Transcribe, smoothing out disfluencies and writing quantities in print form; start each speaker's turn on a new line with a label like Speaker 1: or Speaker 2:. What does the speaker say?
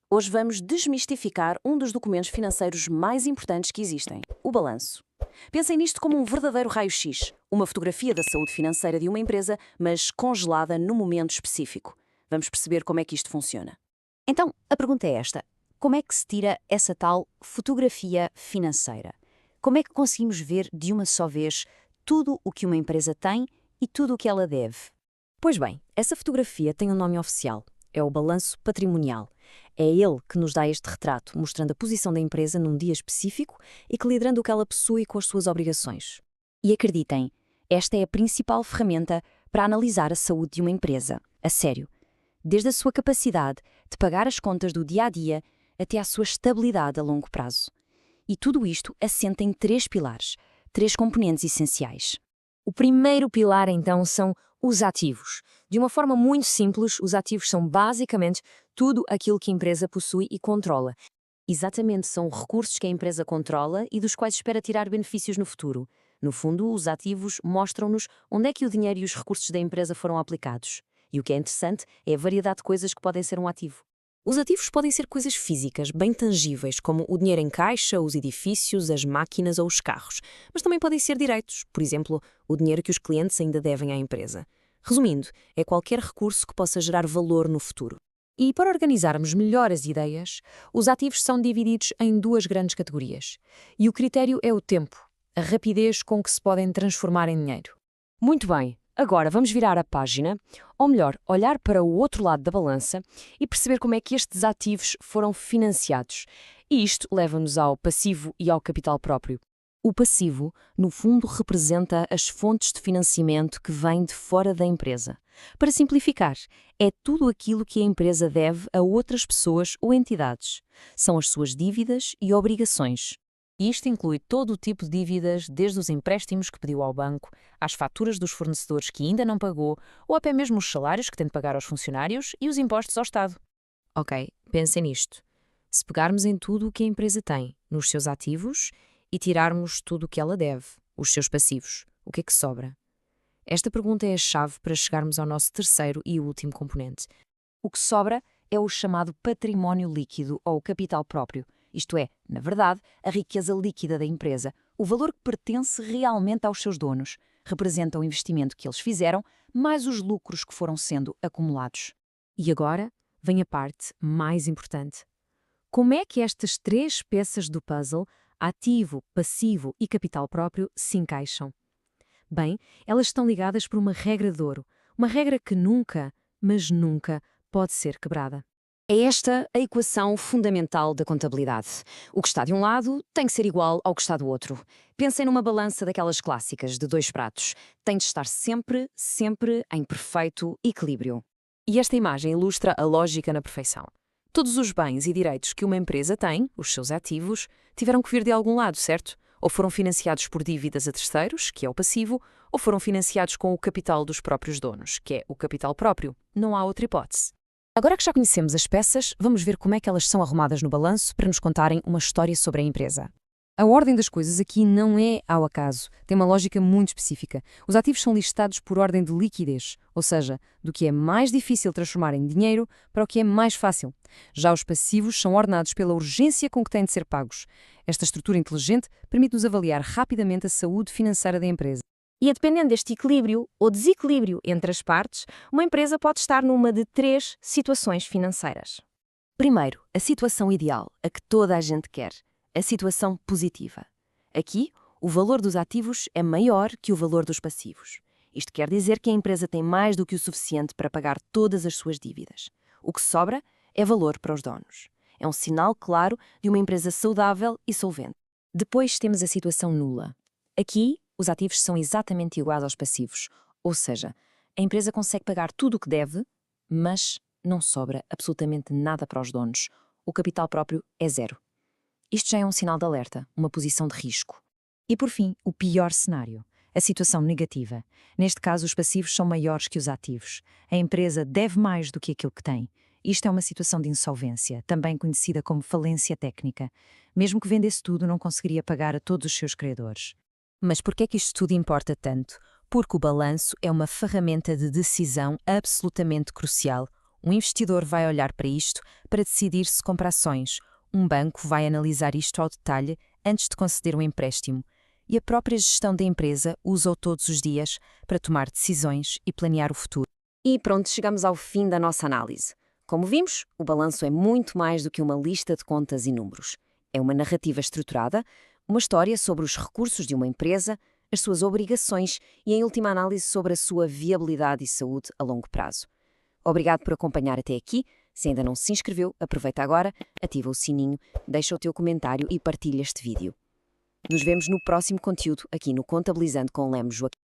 Speaker 1: Hoje vamos desmistificar um dos documentos financeiros mais importantes que existem, o balanço. Pensem nisto como um verdadeiro raio-x, uma fotografia da saúde financeira de uma empresa, mas congelada num momento específico. Vamos perceber como é que isto funciona.
Speaker 2: Então, a pergunta é esta: como é que se tira essa tal fotografia financeira? Como é que conseguimos ver de uma só vez tudo o que uma empresa tem e tudo o que ela deve?
Speaker 3: Pois bem, essa fotografia tem um nome oficial. É o balanço patrimonial. É ele que nos dá este retrato, mostrando a posição da empresa num dia específico, equilibrando o que ela possui com as suas obrigações.
Speaker 2: E acreditem, esta é a principal ferramenta para analisar a saúde de uma empresa, a sério. Desde a sua capacidade de pagar as contas do dia a dia até à sua estabilidade a longo prazo. E tudo isto assenta em três pilares, três componentes essenciais.
Speaker 3: O primeiro pilar, então, são os ativos. De uma forma muito simples, os ativos são basicamente tudo aquilo que a empresa possui e controla.
Speaker 1: Exatamente, são recursos que a empresa controla e dos quais espera tirar benefícios no futuro. No fundo, os ativos mostram-nos onde é que o dinheiro e os recursos da empresa foram aplicados. E o que é interessante é a variedade de coisas que podem ser um ativo.
Speaker 3: Os ativos podem ser coisas físicas, bem tangíveis, como o dinheiro em caixa, os edifícios, as máquinas ou os carros. Mas também podem ser direitos, por exemplo, o dinheiro que os clientes ainda devem à empresa. Resumindo, é qualquer recurso que possa gerar valor no futuro. E para organizarmos melhor as ideias, os ativos são divididos em duas grandes categorias. E o critério é o tempo, a rapidez com que se podem transformar em dinheiro. Muito bem. Agora vamos virar a página, ou melhor, olhar para o outro lado da balança e perceber como é que estes ativos foram financiados. E isto leva-nos ao passivo e ao capital próprio. O passivo, no fundo, representa as fontes de financiamento que vêm de fora da empresa. Para simplificar, é tudo aquilo que a empresa deve a outras pessoas ou entidades. São as suas dívidas e obrigações. E isto inclui todo o tipo de dívidas, desde os empréstimos que pediu ao banco, às faturas dos fornecedores que ainda não pagou, ou até mesmo os salários que tem de pagar aos funcionários e os impostos ao Estado. Ok, pensem nisto. Se pegarmos em tudo o que a empresa tem, nos seus ativos, e tirarmos tudo o que ela deve, os seus passivos, o que é que sobra? Esta pergunta é a chave para chegarmos ao nosso terceiro e último componente.
Speaker 2: O que sobra é o chamado património líquido ou capital próprio. Isto é, na verdade, a riqueza líquida da empresa, o valor que pertence realmente aos seus donos, representa o investimento que eles fizeram, mais os lucros que foram sendo acumulados.
Speaker 3: E agora vem a parte mais importante. Como é que estas três peças do puzzle, ativo, passivo e capital próprio, se encaixam? Bem, elas estão ligadas por uma regra de ouro, uma regra que nunca, mas nunca, pode ser quebrada.
Speaker 2: É esta a equação fundamental da contabilidade. O que está de um lado tem que ser igual ao que está do outro. Pensem numa balança daquelas clássicas de dois pratos. Tem de estar sempre, sempre em perfeito equilíbrio.
Speaker 3: E esta imagem ilustra a lógica na perfeição. Todos os bens e direitos que uma empresa tem, os seus ativos, tiveram que vir de algum lado, certo? Ou foram financiados por dívidas a terceiros, que é o passivo, ou foram financiados com o capital dos próprios donos, que é o capital próprio. Não há outra hipótese. Agora que já conhecemos as peças, vamos ver como é que elas são arrumadas no balanço para nos contarem uma história sobre a empresa. A ordem das coisas aqui não é ao acaso, tem uma lógica muito específica. Os ativos são listados por ordem de liquidez, ou seja, do que é mais difícil transformar em dinheiro para o que é mais fácil. Já os passivos são ordenados pela urgência com que têm de ser pagos. Esta estrutura inteligente permite-nos avaliar rapidamente a saúde financeira da empresa. E, dependendo deste equilíbrio ou desequilíbrio entre as partes, uma empresa pode estar numa de três situações financeiras.
Speaker 1: Primeiro, a situação ideal, a que toda a gente quer, a situação positiva. Aqui, o valor dos ativos é maior que o valor dos passivos. Isto quer dizer que a empresa tem mais do que o suficiente para pagar todas as suas dívidas. O que sobra é valor para os donos. É um sinal claro de uma empresa saudável e solvente.
Speaker 2: Depois temos a situação nula. Aqui, os ativos são exatamente iguais aos passivos, ou seja, a empresa consegue pagar tudo o que deve, mas não sobra absolutamente nada para os donos. O capital próprio é zero. Isto já é um sinal de alerta, uma posição de risco. E por fim, o pior cenário, a situação negativa. Neste caso, os passivos são maiores que os ativos. A empresa deve mais do que aquilo que tem. Isto é uma situação de insolvência, também conhecida como falência técnica. Mesmo que vendesse tudo, não conseguiria pagar a todos os seus credores.
Speaker 3: Mas por que é que isto tudo importa tanto? Porque o balanço é uma ferramenta de decisão absolutamente crucial,
Speaker 2: Um investidor vai olhar para isto para decidir se compra ações. Um banco vai analisar isto ao detalhe antes de conceder um empréstimo. E a própria gestão da empresa usa-o todos os dias para tomar decisões e planear o futuro.
Speaker 1: E pronto, chegamos ao fim da nossa análise. Como vimos, o balanço é muito mais do que uma lista de contas e números. É uma narrativa estruturada, uma história sobre os recursos de uma empresa, as suas obrigações e, em última análise, sobre a sua viabilidade e saúde a longo prazo. Obrigado por acompanhar até aqui. Se ainda não se inscreveu, aproveita agora, ativa o sininho, deixa o teu comentário e partilha este vídeo. Nos vemos no próximo conteúdo aqui no Contabilizando com Lemos Joaquim.